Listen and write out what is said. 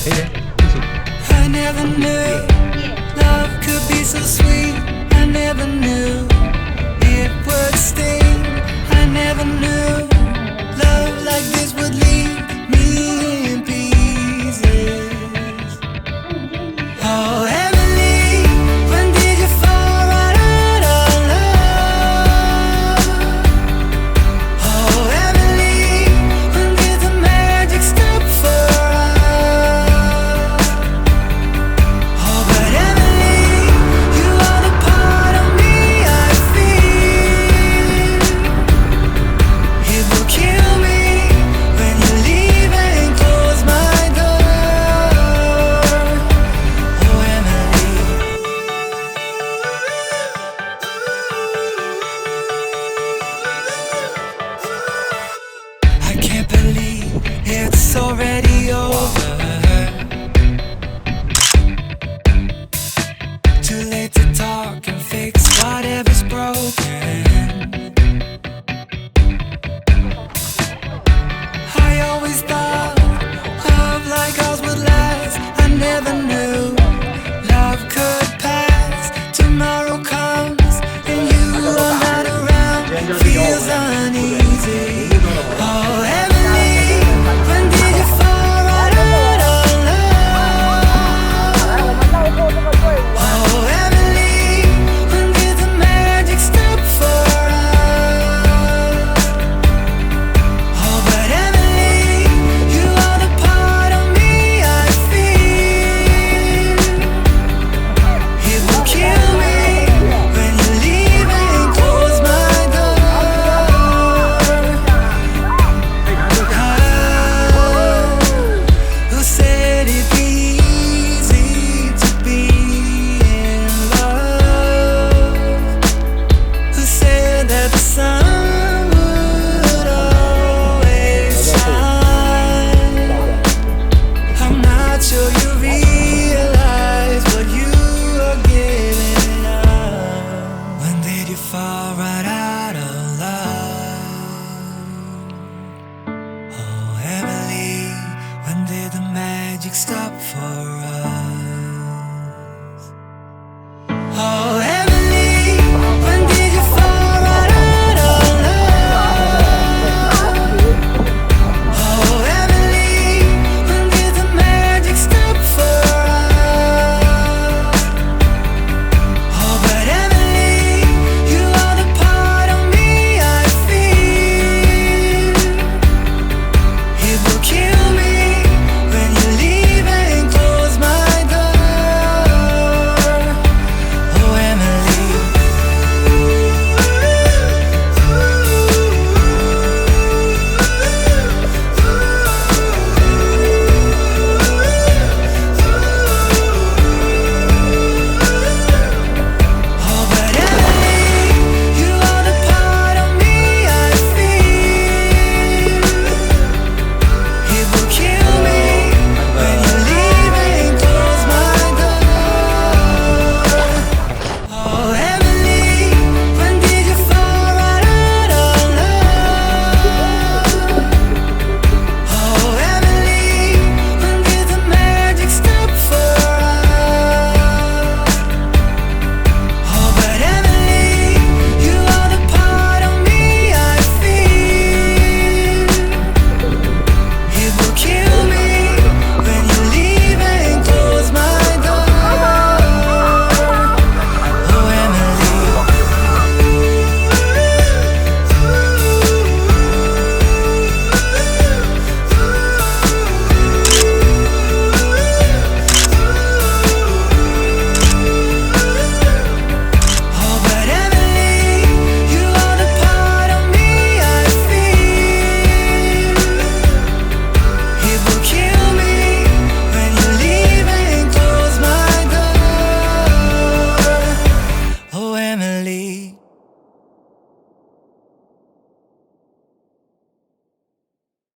可以的，继续。I never knew love could be so sweet. I never knew it would sting. I never knew love like this would leave me in pieces. Oh, Emily, when did you fall right out of love? Oh, Emily, when did the magic stop for us? Oh, but Emily, you are the part of me I feel. It will kill me when you leave and close my door. Oh, Emily. I can't believe it's already over. Too late to talk and fix whatever's broken. I always thought love like ours would last. I never knew love could pass. Tomorrow comes and you are not around. Feels uneasy. Oh, Emily, when did you fall right out of love? Oh, Emily, when did the magic stop for us? Oh, but Emily, you are the part of me I feel. It will kill me when you leave and close my door. Who said it'd be easy to be in love? Who said that the sun would always shine? I'm not sure you realize what you are giving up. When did you fall right out of love? Oh, Emily, when did the magic stop for us?